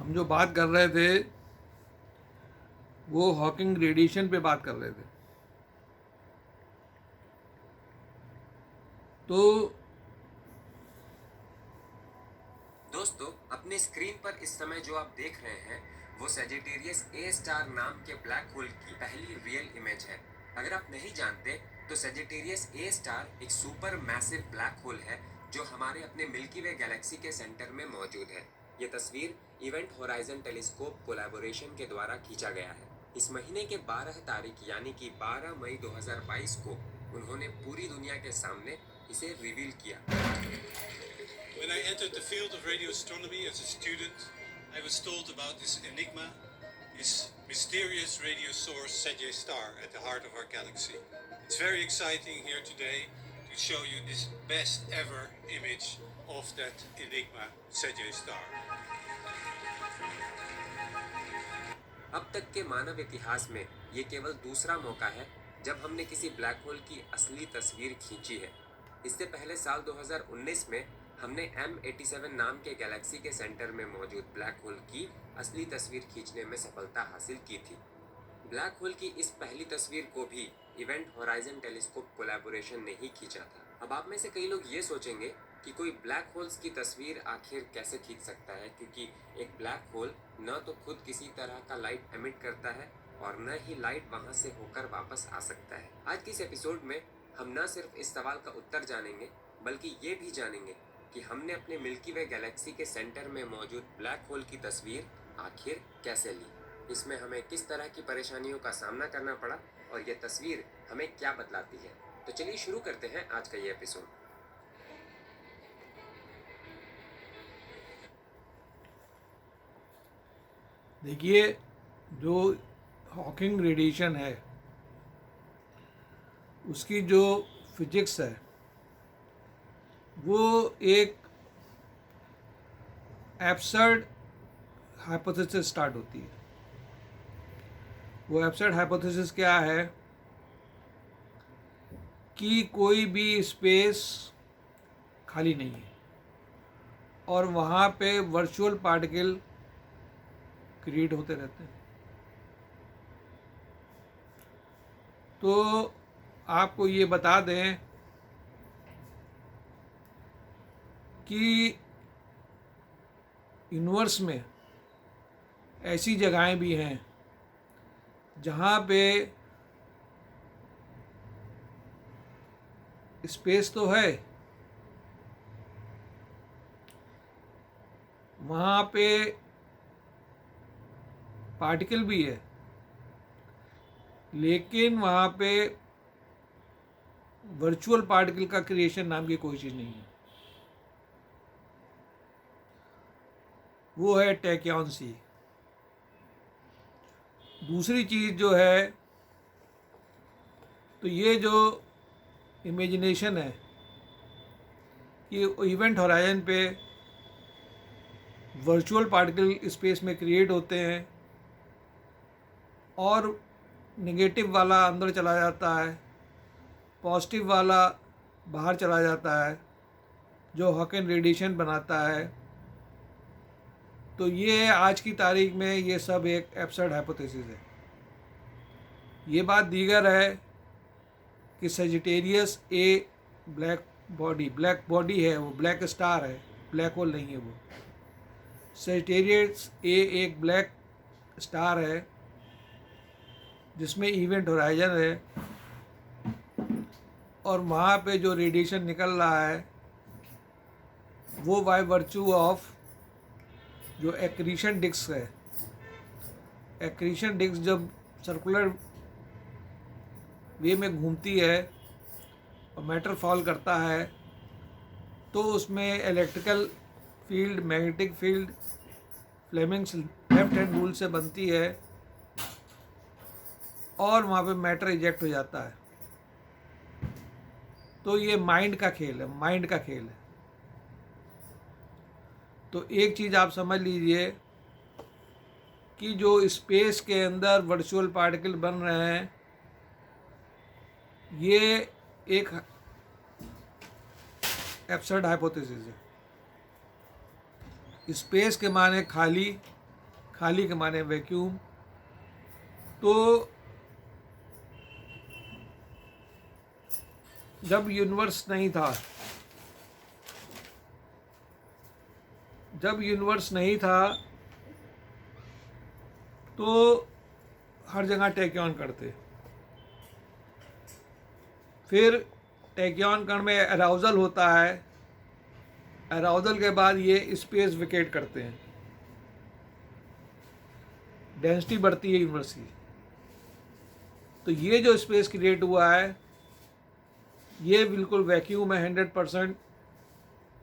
हम जो बात कर रहे थे वो हॉकिंग रेडिएशन पे बात कर रहे थे। तो दोस्तों, अपने स्क्रीन पर इस समय जो आप देख रहे हैं वो सेजिटेरियस ए स्टार नाम के ब्लैक होल की पहली रियल इमेज है। अगर आप नहीं जानते तो सेजिटेरियस ए स्टार एक सुपर मैसिव ब्लैक होल है जो हमारे अपने मिल्की वे गैलेक्सी के सेंटर में मौजूद है। ये तस्वीर इवेंट होराइजन टेलीस्कोप कोलैबोरेशन के द्वारा खींचा गया है। इस महीने के 12 तारीख यानी कि 12 मई 2022 को उन्होंने पूरी दुनिया के सामने इसे रिवील किया। When I entered the field of radio astronomy as a student, I was told about this enigma, this mysterious radio source Sagittarius star at the heart of our galaxy. It's very exciting here today to show you this best ever image of that enigma Sagittarius star. अब तक के मानव इतिहास में ये केवल दूसरा मौका है जब हमने किसी ब्लैक होल की असली तस्वीर खींची है। इससे पहले साल 2019 में हमने M87 नाम के गैलेक्सी के सेंटर में मौजूद ब्लैक होल की असली तस्वीर खींचने में सफलता हासिल की थी। ब्लैक होल की इस पहली तस्वीर को भी इवेंट होराइजन टेलीस्कोप कोलैबोरेशन ने ही खींचा था। अब आप में से कई लोग ये सोचेंगे कि कोई ब्लैक होल्स की तस्वीर आखिर कैसे खींच सकता है, क्योंकि एक ब्लैक होल न तो खुद किसी तरह का लाइट एमिट करता है और न ही लाइट वहां से होकर वापस आ सकता है। आज के इस एपिसोड में हम न सिर्फ इस सवाल का उत्तर जानेंगे बल्कि ये भी जानेंगे कि हमने अपने मिल्की वे गैलेक्सी के सेंटर में मौजूद ब्लैक होल की तस्वीर आखिर कैसे ली, इसमें हमें किस तरह की परेशानियों का सामना करना पड़ा और ये तस्वीर हमें क्या बतलाती है। तो चलिए शुरू करते हैं आज का ये एपिसोड। देखिए, जो हॉकिंग रेडिएशन है उसकी जो फिजिक्स है वो एक एब्सर्ड हाइपोथेसिस स्टार्ट होती है। वो एब्सर्ड हाइपोथेसिस क्या है कि कोई भी स्पेस खाली नहीं है और वहाँ पे वर्चुअल पार्टिकल क्रिएट होते रहते हैं। तो आपको ये बता दें कि यूनिवर्स में ऐसी जगहें भी हैं जहाँ पे स्पेस तो है, वहाँ पे पार्टिकल भी है, लेकिन वहाँ पे वर्चुअल पार्टिकल का क्रिएशन नाम की कोई चीज़ नहीं है। वो है टैक्यॉन सी। दूसरी चीज़ जो है, तो ये जो इमेजिनेशन है कि इवेंट होराइजन पे वर्चुअल पार्टिकल स्पेस में क्रिएट होते हैं और नेगेटिव वाला अंदर चला जाता है, पॉजिटिव वाला बाहर चला जाता है, जो हॉकिंग रेडिएशन बनाता है। तो ये आज की तारीख में ये सब एक एब्सर्ड हाइपोथेसिस है। ये बात दीगर है कि सेजिटेरियस ए ब्लैक बॉडी है, वो ब्लैक स्टार है, ब्लैक होल नहीं है। वो सेजिटेरियस ए एक ब्लैक स्टार है जिसमें इवेंट होराइजन है और वहाँ पे जो रेडिएशन निकल रहा है वो बाय वर्चू ऑफ जो एक्रीशन डिस्क है। एक्रीशन डिस्क जब सर्कुलर वे में घूमती है और मैटर फॉल करता है तो उसमें electrical field, magnetic field Fleming's left hand rule से बनती है और वहाँ पे मैटर इजेक्ट हो जाता है। तो ये माइंड का खेल है। तो एक चीज़ आप समझ लीजिए कि जो स्पेस के अंदर वर्चुअल पार्टिकल बन रहे हैं ये एक एब्सर्ड हाइपोथेसिस है। स्पेस के माने खाली खाली के माने वैक्यूम। तो जब यूनिवर्स नहीं था, तो हर जगह टैक्यॉन करते। फिर टैक्यॉन कण में अराउजल होता है, अराउजल के बाद ये स्पेस वेकेट करते हैं, डेंसिटी बढ़ती है यूनिवर्स की। तो ये जो स्पेस क्रिएट हुआ है ये बिल्कुल वैक्यूम है 100%,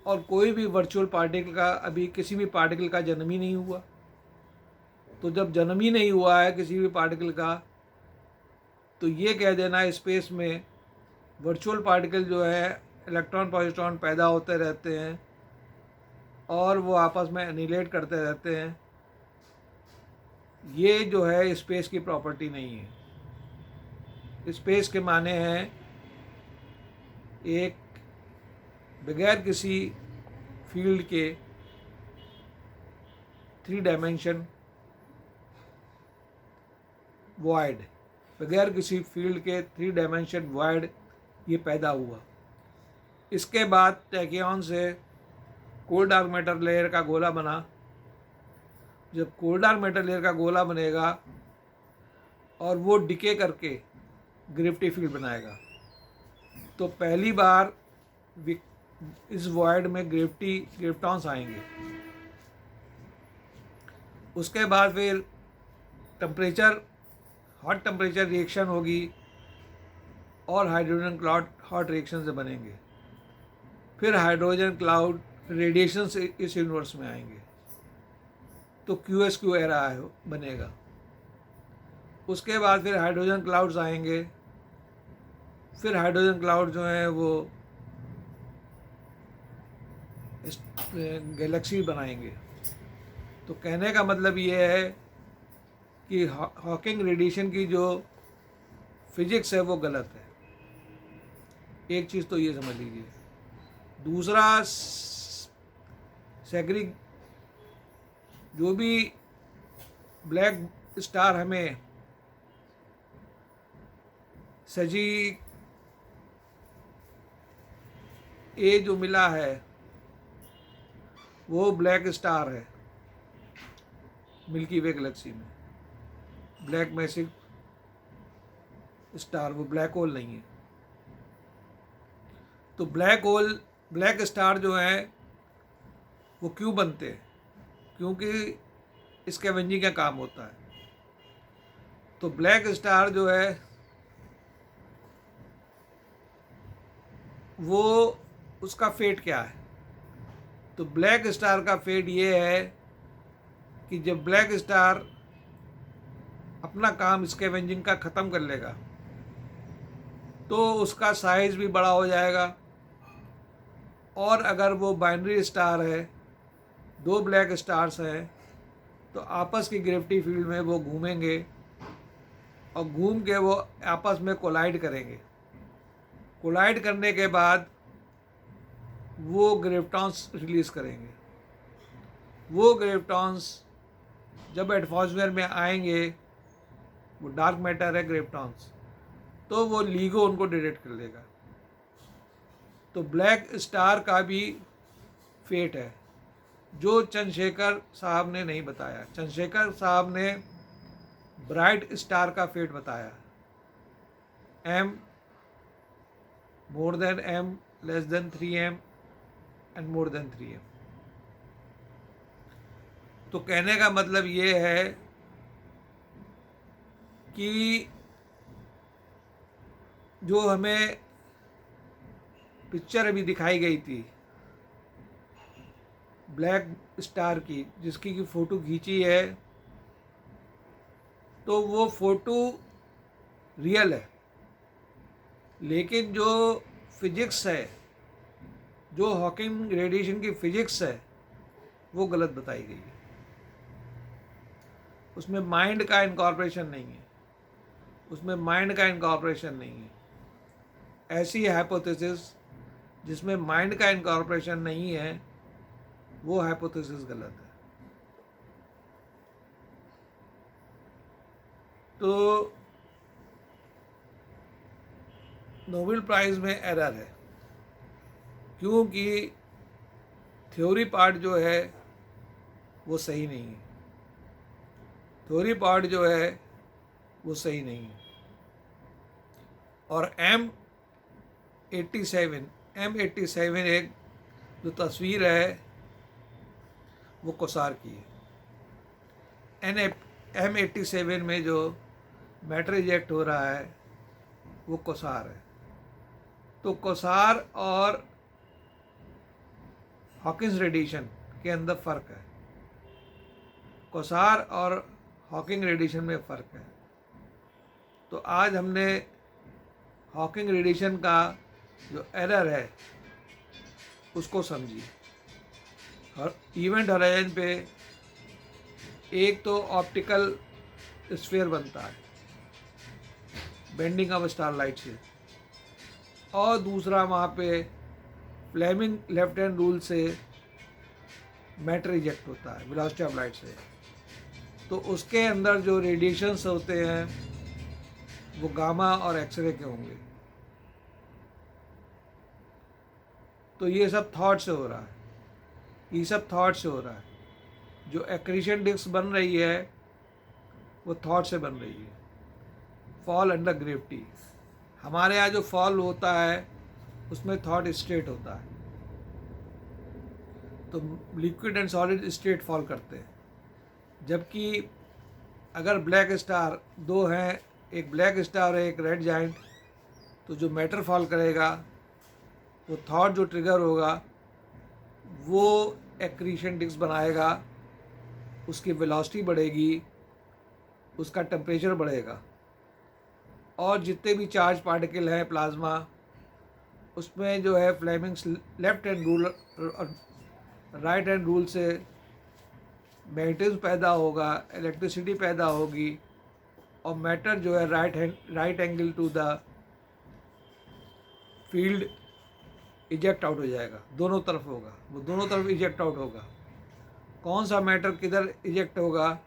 और कोई भी वर्चुअल पार्टिकल का, अभी किसी भी पार्टिकल का जन्म ही नहीं हुआ। तो जब जन्म ही नहीं हुआ है किसी भी पार्टिकल का, तो ये कह देना स्पेस में वर्चुअल पार्टिकल जो है इलेक्ट्रॉन पॉजिट्रॉन पैदा होते रहते हैं और वो आपस में एनिलेट करते रहते हैं, ये जो है स्पेस की प्रॉपर्टी नहीं है। स्पेस के माने हैं एक बगैर किसी फील्ड के 3 डायमेंशन वॉइड, बगैर किसी फील्ड के 3 डायमेंशन वॉइड ये पैदा हुआ। इसके बाद टैक्यॉन से कोल्ड डार्क मैटर लेयर का गोला बना। जब कोल्ड डार्क मैटर लेयर का गोला बनेगा और वो डिके करके ग्रेविटी फील्ड बनाएगा, तो पहली बार इस वॉइड में ग्रेविटॉन्स आएंगे। उसके बाद फिर हॉट टेम्परेचर रिएक्शन होगी और हाइड्रोजन क्लाउड हॉट रिएक्शन से बनेंगे। फिर हाइड्रोजन क्लाउड रेडिएशन से इस यूनिवर्स में आएंगे, तो QSQ एरा बनेगा। उसके बाद फिर हाइड्रोजन क्लाउड्स आएंगे। फिर हाइड्रोजन क्लाउड जो हैं वो गैलेक्सी बनाएंगे। तो कहने का मतलब ये है कि हॉकिंग रेडिएशन की जो फिजिक्स है वो गलत है। एक चीज़ तो ये समझ लीजिए। दूसरा, जो भी ब्लैक स्टार हमें सजी ए जो मिला है वो ब्लैक स्टार है मिल्की वे गैलेक्सी में। ब्लैक मैसिव स्टार, वो ब्लैक होल नहीं है। तो ब्लैक स्टार जो है वो क्यों बनते हैं? क्योंकि स्कैवेंजिंग का काम होता है। तो ब्लैक स्टार जो है वो उसका फेट क्या है? तो ब्लैक स्टार का फेट ये है कि जब ब्लैक स्टार अपना काम स्कैवेंजिंग का ख़त्म कर लेगा तो उसका साइज़ भी बड़ा हो जाएगा, और अगर वो बाइनरी स्टार है, 2 ब्लैक स्टार्स हैं, तो आपस की ग्रेविटी फील्ड में वो घूमेंगे और घूम के वो आपस में कोलाइड करेंगे। कोलाइड करने के बाद वो ग्रेविटॉन्स रिलीज़ करेंगे। वो ग्रेविटॉन्स जब एटमॉस्फेयर में आएंगे, वो डार्क मैटर है ग्रेविटॉन्स, तो वो LIGO उनको डिटेक्ट कर लेगा। तो ब्लैक स्टार का भी फेट है जो चंद्रशेखर साहब ने नहीं बताया। चंद्रशेखर साहब ने ब्राइट स्टार का फेट बताया, M more than M, less than 3M and more than 3M। तो कहने का मतलब ये है कि जो हमें पिक्चर अभी दिखाई गई थी ब्लैक स्टार की, जिसकी की फ़ोटो खींची है, तो वो फ़ोटो रियल है, लेकिन जो फिजिक्स है, जो हॉकिंग रेडिएशन की फिजिक्स है, वो गलत बताई गई है। उसमें माइंड का इनकॉर्पोरेशन नहीं है, उसमें माइंड का इनकॉर्पोरेशन नहीं है। ऐसी हाइपोथेसिस जिसमें माइंड का इनकॉर्पोरेशन नहीं है, वो हाइपोथेसिस गलत है। तो नोबेल प्राइज़ में एरर है, क्योंकि थ्योरी पार्ट जो है वो सही नहीं है। थ्योरी पार्ट जो है वो सही नहीं है। और M87 एक जो तस्वीर है वो कोसार की है। M87 में जो मैटर इजेक्ट हो रहा है वो कोसार है। तो कोसार और हॉकिंस रेडिएशन के अंदर फ़र्क है। कोसार और हॉकिंग रेडिएशन में फ़र्क है। तो आज हमने हॉकिंग रेडिएशन का जो एरर है उसको समझी। हर इवेंट होराइजन पे एक तो ऑप्टिकल स्फीयर बनता है बेंडिंग ऑफ स्टारलाइट से, और दूसरा वहाँ पे फ्लेमिंग लेफ्ट हैंड रूल से मैटर इजेक्ट होता है वेलोसिटी ऑफ लाइट से। तो उसके अंदर जो रेडिएशंस होते हैं वो गामा और एक्सरे के होंगे। तो ये सब थॉट से हो रहा है, ये सब थॉट से हो रहा है। जो एक्रीशन डिस्क बन रही है वो थॉट से बन रही है। फॉल अंडर ग्रेविटी, हमारे यहाँ जो फॉल होता है उसमें थॉट स्टेट होता है। तो liquid and solid state fall करते हैं। जबकि अगर ब्लैक स्टार दो हैं, एक ब्लैक स्टार है एक रेड जाइंट, तो जो मैटर फॉल करेगा वो थॉट जो ट्रिगर होगा वो एक्रीशन डिस्क बनाएगा, उसकी वेलोसिटी बढ़ेगी, उसका टेम्परेचर बढ़ेगा, और जितने भी चार्ज पार्टिकल हैं प्लाज्मा उसमें जो है फ्लेमिंग्स लेफ्ट हैंड रूल और राइट हैंड रूल से मैग्नेटिज्म पैदा होगा, इलेक्ट्रिसिटी पैदा होगी, और मैटर जो है right angle to the field eject out हो जाएगा। दोनों तरफ होगा, वो दोनों तरफ इजेक्ट आउट होगा। कौन सा मैटर किधर इजेक्ट होगा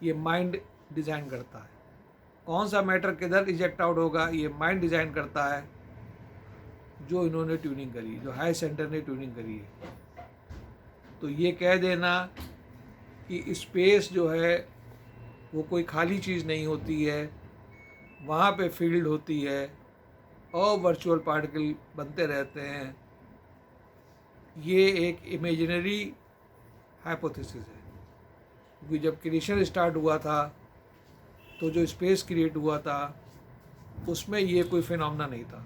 ये माइंड डिज़ाइन करता है। कौन सा मैटर किधर इजेक्ट आउट होगा ये माइंड डिज़ाइन करता है, जो इन्होंने ट्यूनिंग करी, जो हाई सेंटर ने ट्यूनिंग करी है। तो ये कह देना कि स्पेस जो है वो कोई खाली चीज़ नहीं होती है, वहाँ पे फील्ड होती है और वर्चुअल पार्टिकल बनते रहते हैं, ये एक इमेजिनरी हाइपोथेसिस है। क्योंकि जब क्रिएशन स्टार्ट हुआ था तो जो स्पेस क्रिएट हुआ था उसमें ये कोई फिनोमेना नहीं था।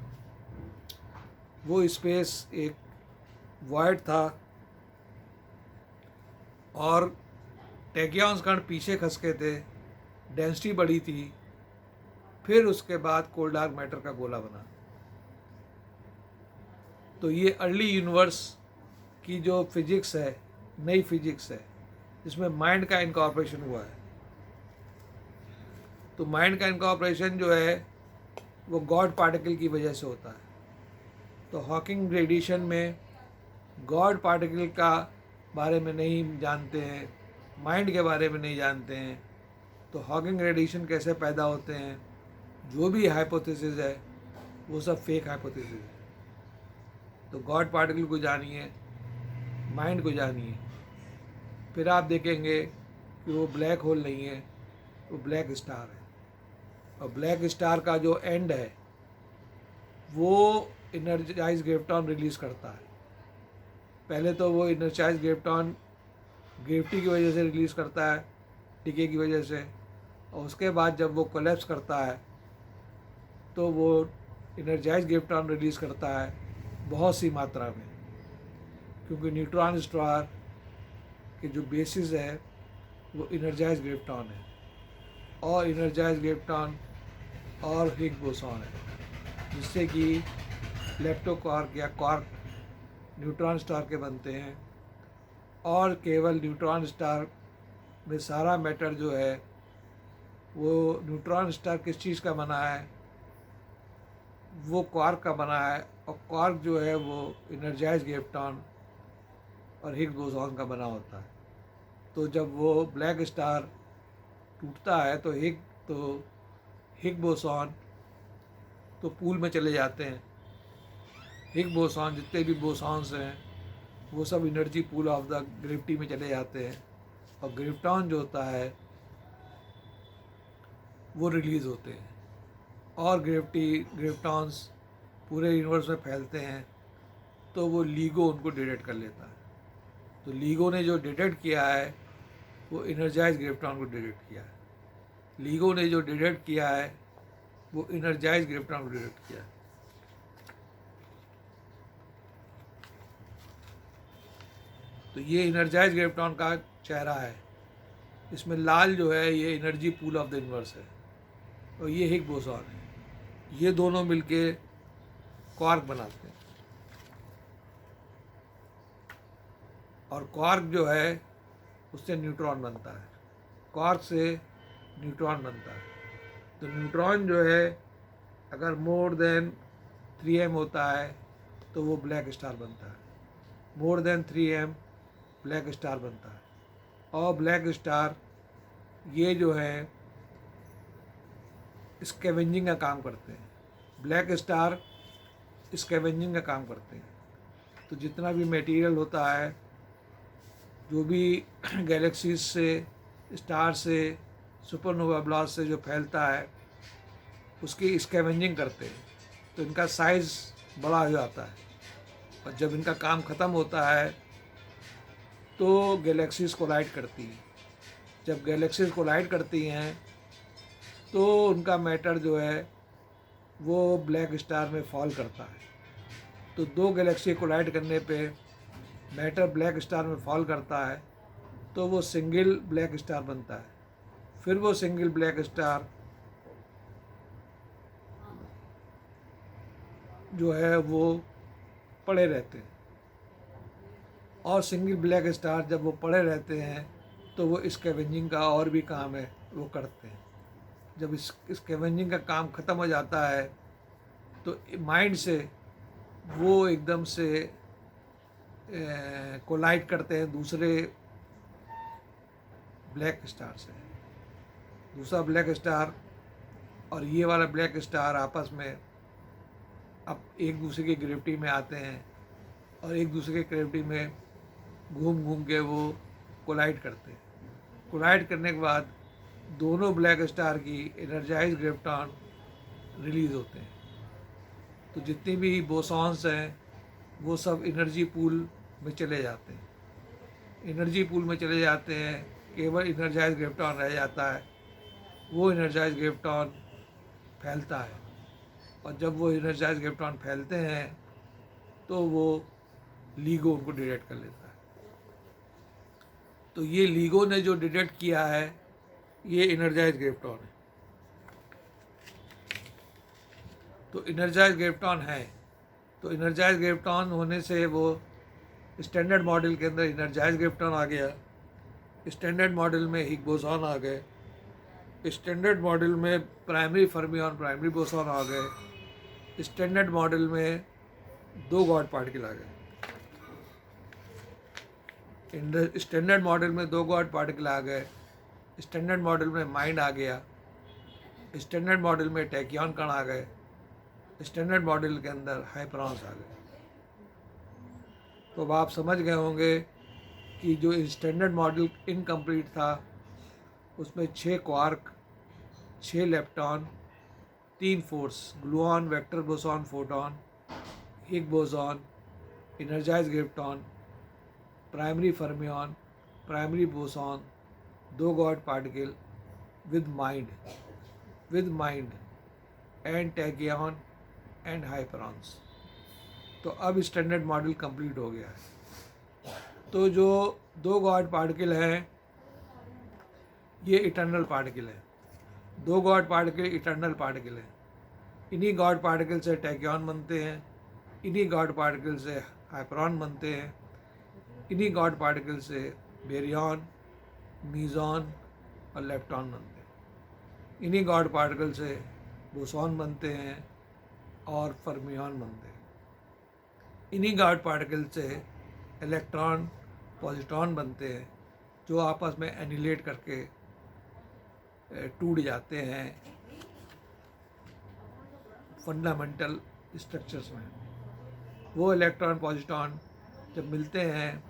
वो स्पेस एक वॉइड था और टैकियॉन्स कण पीछे खसके थे, डेंसिटी बढ़ी थी, फिर उसके बाद कोल्ड डार्क मैटर का गोला बना। तो ये अर्ली यूनिवर्स की जो फिजिक्स है, नई फिजिक्स है, जिसमें माइंड का इनकॉर्पोरेशन हुआ है। तो माइंड का इनकॉर्पोरेशन जो है वो गॉड पार्टिकल की वजह से होता है। तो हॉकिंग रेडिएशन में गॉड पार्टिकल का बारे में नहीं जानते हैं, माइंड के बारे में नहीं जानते हैं, तो हॉकिंग रेडिएशन कैसे पैदा होते हैं, जो भी हाइपोथेसिस है वो सब फेक हाइपोथेसिस है। तो गॉड पार्टिकल को जानिए, माइंड को जानिए, फिर आप देखेंगे कि वो ब्लैक होल नहीं है, वो ब्लैक स्टार है। और ब्लैक स्टार का जो एंड है वो इनर्जाइज ग्रेविटॉन रिलीज़ करता है। पहले तो वो इनर्जाइज ग्रेविटॉन ग्रेविटी की वजह से रिलीज़ करता है, डिके की वजह से, और उसके बाद जब वो कोलैप्स करता है तो वो इनर्जाइज ग्रेविटॉन रिलीज़ करता है बहुत सी मात्रा में, क्योंकि न्यूट्रॉन स्टार की जो बेसिस है वो इनर्जाइज ग्रेविटॉन है, और इनर्जाइज ग्रेविटॉन और हिग्स बोसॉन है, जिससे कि लेप्टोक्वार्क या क्वार्क न्यूट्रॉन स्टार के बनते हैं। और केवल न्यूट्रॉन स्टार में सारा मैटर जो है वो न्यूट्रॉन स्टार किस चीज़ का बना है, वो क्वार्क का बना है, और क्वार्क जो है वो इनर्जाइज ग्रेविटॉन और हिग्स बोसॉन का बना होता है। तो जब वो ब्लैक स्टार टूटता है तो हिग बोसॉन तो पूल में चले जाते हैं। हिग बोसॉन, जितने भी बोसॉन्स हैं वो सब energy pool of the gravity में चले जाते हैं, और ग्रेविटॉन जो होता है वो रिलीज़ होते हैं, और ग्रेविटॉन्स पूरे यूनिवर्स में फैलते हैं। तो वो लीगो उनको डिटेक्ट कर लेता है। तो लीगो ने जो डिटेक्ट किया है वो एनर्जाइज ग्रेविटॉन को डिटेक्ट किया है। लीगो ने जो डिटेक्ट किया है वो एनर्जाइज ग्रेविटॉन को डिटेक्ट किया है। तो ये एनर्जाइज ग्रेविटॉन का चेहरा है। इसमें लाल जो है ये energy pool of the universe है, और ये हिग बोसॉन है। ये दोनों मिलके क्वार्क बनाते हैं, और क्वार्क जो है उससे न्यूट्रॉन बनता है, क्वार्क से न्यूट्रॉन बनता है। तो न्यूट्रॉन जो है अगर मोर देन 3m होता है तो वो ब्लैक स्टार बनता है, more than 3m black star बनता है। और ब्लैक स्टार ये जो है स्कैवेंजिंग का काम करते हैं। ब्लैक स्टार स्कैवेंजिंग का काम करते हैं। तो जितना भी मटेरियल होता है, जो भी गैलेक्सीज से, स्टार से, सुपरनोवा ब्लास्ट से जो फैलता है उसकी स्कैवेंजिंग करते हैं। तो इनका साइज़ बड़ा हो जाता है, और जब इनका काम ख़त्म होता है तो गैलेक्सीज कोलाइड करती हैं। जब गैलेक्सीज कोलाइड करती हैं तो उनका मैटर जो है वो ब्लैक स्टार में फॉल करता है। तो दो गैलेक्सी कोलाइड करने पे मैटर ब्लैक स्टार में फॉल करता है, तो वो सिंगल ब्लैक स्टार बनता है। फिर वो सिंगल ब्लैक स्टार जो है वो पड़े रहते हैं, और सिंगल ब्लैक स्टार जब वो पड़े रहते हैं तो वो स्कैवेंजिंग का और भी काम है वो करते हैं। जब स्कैवेंजिंग का काम ख़त्म हो जाता है तो माइंड से वो एकदम से कोलाइड करते हैं दूसरे ब्लैक स्टार से। दूसरा ब्लैक स्टार और ये वाला ब्लैक स्टार आपस में अब एक दूसरे की ग्रेविटी में आते हैं, और एक दूसरे की ग्रेविटी में घूम घूम के वो कोलाइड करते हैं। कोलाइड करने के बाद दोनों ब्लैक स्टार की एनर्जाइज ग्रेविटॉन रिलीज़ होते हैं। तो जितनी भी बोसॉन्स हैं वो सब एनर्जी पूल में चले जाते हैं। एनर्जी पूल में चले जाते हैं, केवल एनर्जाइज ग्रेविटॉन रह जाता है। वो एनर्जाइज ग्रेविटॉन फैलता है, और जब वो एनर्जाइज ग्रेविटॉन फैलते हैं तो वो लीगो उनको डिटेक्ट कर लेता है। तो ये लीगो ने जो डिटेक्ट किया है ये एनर्जाइज ग्रेविटॉन है। तो एनर्जाइज ग्रेविटॉन है, तो एनर्जाइज ग्रेविटॉन होने से वो स्टैंडर्ड मॉडल के अंदर एनर्जाइज ग्रेविटॉन आ गया, स्टैंडर्ड मॉडल में हिग बोसॉन आ गए, स्टैंडर्ड मॉडल में प्राइमरी फर्मियन प्राइमरी बोसॉन आ गए, स्टैंडर्ड मॉडल में दो गॉड पार्टिकल आ गए। स्टैंडर्ड मॉडल में दो गॉड पार्टिकल आ गए, स्टैंडर्ड मॉडल में माइंड आ गया, स्टैंडर्ड मॉडल में टैक्यॉन कण आ गए, स्टैंडर्ड मॉडल के अंदर हाइपरॉन्स आ गए। तो अब आप समझ गए होंगे कि जो स्टैंडर्ड मॉडल इनकम्प्लीट था उसमें 6 quark, 6 lepton, 3 force, gluon, vector boson, photon, Higgs boson, energise graviton, primary fermion, primary boson, दो god particle with mind and tachyon and hyperons. तो अब स्टैंडर्ड मॉडल कंप्लीट हो गया है। तो जो दो गॉड पार्टिकल हैं ये इटर्नल पार्टिकल है। दो गॉड पार्टिकल इटर्नल पार्टिकल है। इन्हीं गॉड पार्टिकल से टैक्यॉन बनते हैं, इन्हीं गॉड पार्टिकल से हाइपरॉन बनते हैं, इन्हीं गॉड पार्टिकल से बेरियॉन, मीजॉन और लेप्टॉन बनते हैं। इन्हीं गॉड पार्टिकल से बोसॉन बनते हैं और फर्मियन बनते हैं। इन्हीं गॉड पार्टिकल से इलेक्ट्रॉन, पॉजिट्रॉन बनते हैं, जो आपस में एनिलेट करके टूट जाते हैं फंडामेंटल स्ट्रक्चर्स में। वो इलेक्ट्रॉन पॉजिट्रॉन जब मिलते हैं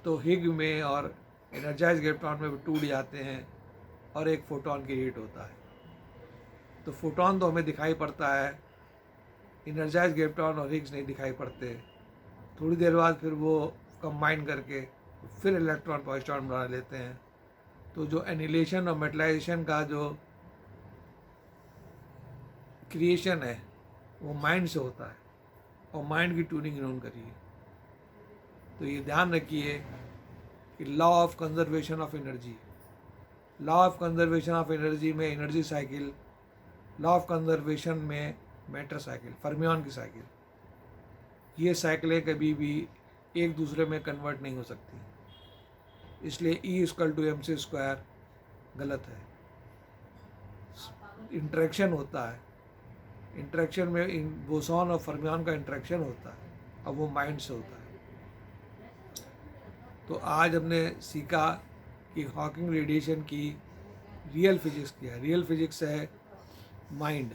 तो हिग में और एनर्जाइज ग्रेविट्रॉन में टूट जाते हैं और एक फोटोन क्रिएट होता है। तो फोटोन तो हमें दिखाई पड़ता है, एनर्जाइज ग्रेविट्रॉन और हिग्स नहीं दिखाई पड़ते। थोड़ी देर बाद फिर वो कंबाइन करके फिर इलेक्ट्रॉन पॉजिट्रॉन बना लेते हैं। तो जो एनिलेशन और मेटलाइजेशन का जो क्रिएशन है वो माइंड से होता है और माइंड की ट्यूनिंग इन्होंने करी है। तो ये ध्यान रखिए कि law of conservation of energy, law of conservation of energy में energy cycle, law of conservation में मैटर साइकिल, फर्मियन की साइकिल, ये साइकिलें कभी भी एक दूसरे में कन्वर्ट नहीं हो सकती। इसलिए E=mc² गलत है। इंटरेक्शन होता है, इंटरेक्शन में बोसॉन और फर्मियन का इंटरेक्शन होता है, अब वो माइंड से होता है। तो आज हमने सीखा कि हॉकिंग रेडिएशन की रियल फिजिक्स क्या है। रियल फिजिक्स है माइंड।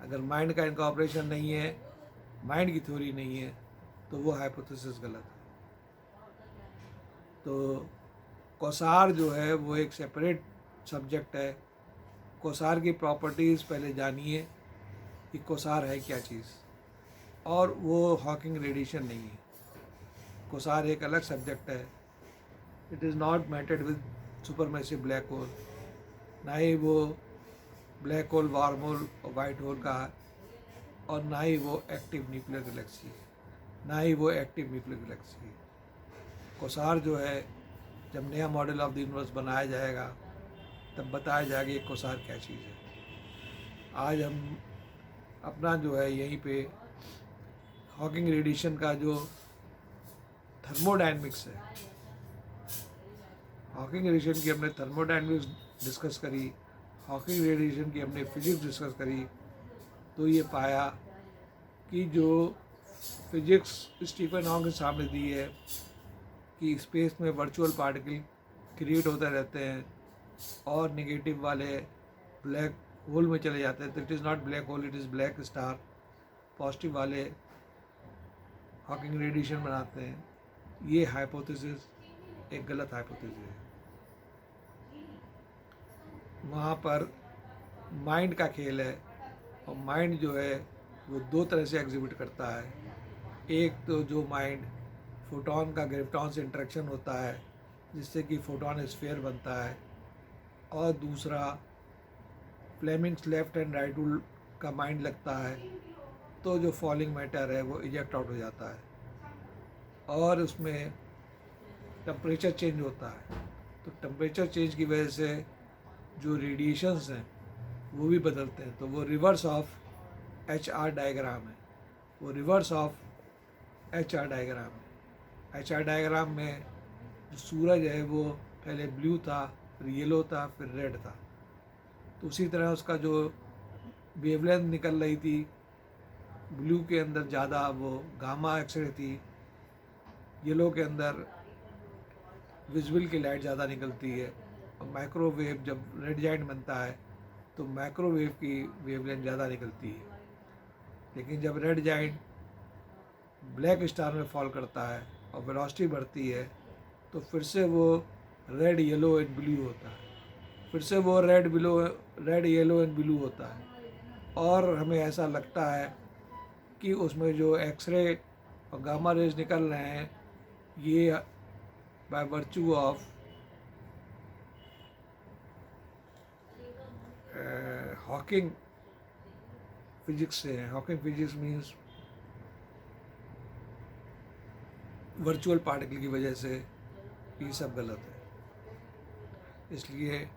अगर माइंड का इनकॉर्पोरेशन नहीं है, माइंड की थ्योरी नहीं है, तो वो हाइपोथेसिस गलत है। तो कोसार जो है वो एक सेपरेट सब्जेक्ट है। कोसार की प्रॉपर्टीज़ पहले जानिए कि कोसार है क्या चीज़, और वो हॉकिंग रेडिएशन नहीं है। कोसार एक अलग सब्जेक्ट है। It is not matted with supermassive black hole, ना ही वो ब्लैक होल, वार्म होल और वाइट होल का, और ना ही वो एक्टिव न्यूक्लियर गैलेक्सी है, ना ही वो एक्टिव न्यूक्लियर गैलेक्सी है। कोसार जो है, जब नया मॉडल ऑफ द यूनिवर्स बनाया जाएगा तब बताया जाएगा ये कोसार क्या चीज़ है। आज हम अपना जो है यहीं पे हॉकिंग रेडिएशन का जो थर्मोडायनेमिक्स है, हॉकिंग रेडिएशन की हमने थर्मोडायनेमिक्स डिस्कस करी, हॉकिंग रेडिएशन की हमने फिजिक्स डिस्कस करी, तो ये पाया कि जो फिजिक्स स्टीफन हॉकिंग के सामने दी है कि स्पेस में वर्चुअल पार्टिकल क्रिएट होते रहते हैं और नेगेटिव वाले ब्लैक होल में चले जाते हैं। तो it is not black hole, it is black star. Positive वाले हॉकिंग रेडिएशन बनाते हैं। ये हाइपोथेसिस एक गलत हाइपोथेसिस है। वहाँ पर माइंड का खेल है, और माइंड जो है वो दो तरह से एग्जिबिट करता है। एक तो जो माइंड फोटोन का ग्रेविटॉन से इंटरेक्शन होता है जिससे कि फोटोन स्फीयर बनता है, और दूसरा Fleming's left and right rule का माइंड लगता है तो जो फॉलिंग मैटर है वो इजेक्ट आउट हो जाता है, और उसमें टेम्परेचर चेंज होता है। तो टेम्परेचर चेंज की वजह से जो रेडिएशंस हैं वो भी बदलते हैं। तो वो रिवर्स ऑफ HR डायग्राम है, वो रिवर्स ऑफ HR डायग्राम है। HR डायग्राम में जो सूरज है वो पहले ब्लू था, फिर येलो था, फिर रेड था। तो उसी तरह उसका जो वेवलेंथ निकल रही थी, ब्लू के अंदर ज़्यादा वो गामा एक्सरे थी, येलो के अंदर विजुअल की लाइट ज़्यादा निकलती है, और माइक्रोवेव जब रेड जाइंट बनता है तो माइक्रोवेव की वेवलेंथ ज़्यादा निकलती है। लेकिन जब रेड जाइंट ब्लैक स्टार में फॉल करता है और वेलोसिटी बढ़ती है तो फिर से वो रेड, येलो एंड ब्लू होता है, फिर से वो रेड, येलो एंड ब्लू होता है, और हमें ऐसा लगता है कि उसमें जो एक्सरे और गामा रेज निकल रहे हैं ये by virtue of Hawking physics से है। Hawking physics means virtual particle की वजह से ये सब गलत है। इसलिए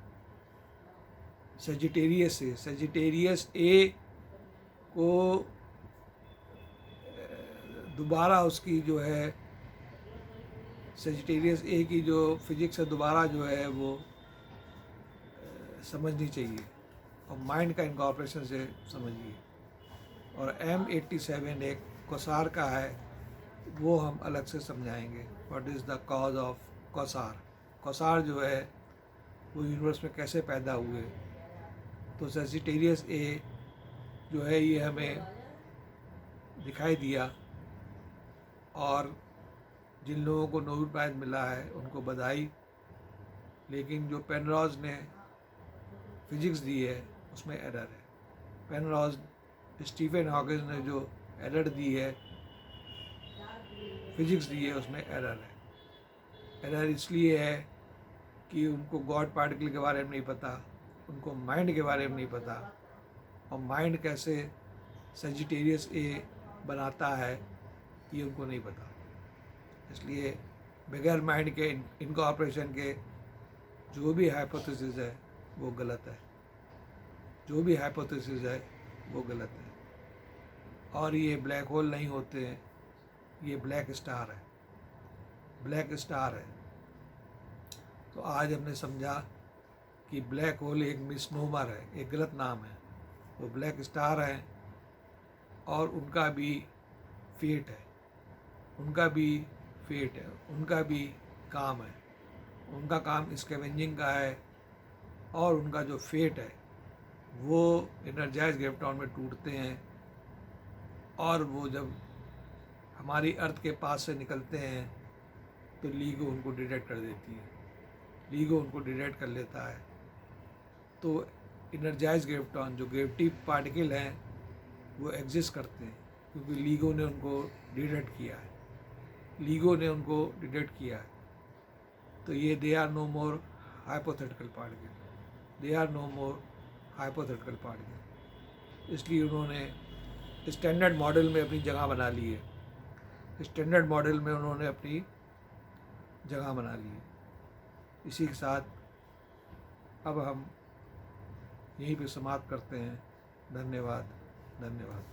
सेजिटेरियस ए को दोबारा उसकी जो है सेजिटेरियस ए की जो फिजिक्स है दोबारा जो है वो समझनी चाहिए, और माइंड का इनकॉर्पोरेशन से समझिए। और M87 एक कोसार का है, वो हम अलग से समझाएंगे। What is the cause of quasar. Quasar जो है वो यूनिवर्स में कैसे पैदा हुए। तो सेजिटेरियस ए जो है ये हमें दिखाई दिया, और जिन लोगों को नोबेल प्राइज़ मिला है उनको बधाई। लेकिन जो पेनरॉज ने फिजिक्स दी है उसमें एरर है। पेनरॉज स्टीफन हॉकिंस ने जो एरर दी है, फिजिक्स दी है, उसमें एरर है। एरर इसलिए है कि उनको गॉड पार्टिकल के बारे में नहीं पता, उनको माइंड के बारे में नहीं पता, और माइंड कैसे सजिटेरियस ए बनाता है ये उनको नहीं पता। इसलिए बगैर माइंड के इनकॉर्पोरेशन के जो भी हाइपोथेसिस है वो गलत है, जो भी हाइपोथेसिस है वो गलत है। और ये ब्लैक होल नहीं होते हैं, ये ब्लैक स्टार है, ब्लैक स्टार है। तो आज हमने समझा कि ब्लैक होल एक मिसनोमर है, एक गलत नाम है। वो ब्लैक स्टार है और उनका भी फेट है, उनका भी फेट है, उनका भी काम है। उनका काम स्कैवेंजिंग का है, और उनका जो फेट है वो एनर्जाइज ग्रेविटॉन में टूटते हैं, और वो जब हमारी अर्थ के पास से निकलते हैं तो लीगो उनको डिटेक्ट कर देती है, लीगो उनको डिटेक्ट कर लेता है। तो एनर्जाइज ग्रेविटॉन जो ग्रेविटी पार्टिकल हैं वो एग्जिस्ट करते हैं क्योंकि लीगो ने उनको डिटेक्ट किया है, लीगो ने उनको डिटेक्ट किया है। तो ये they are no more hypothetical particle, they are no more hypothetical particle. इसलिए उन्होंने स्टैंडर्ड मॉडल में अपनी जगह बना ली है, स्टैंडर्ड मॉडल में उन्होंने अपनी जगह बना ली है। इसी के साथ अब हम यहीं पे समाप्त करते हैं। धन्यवाद, धन्यवाद।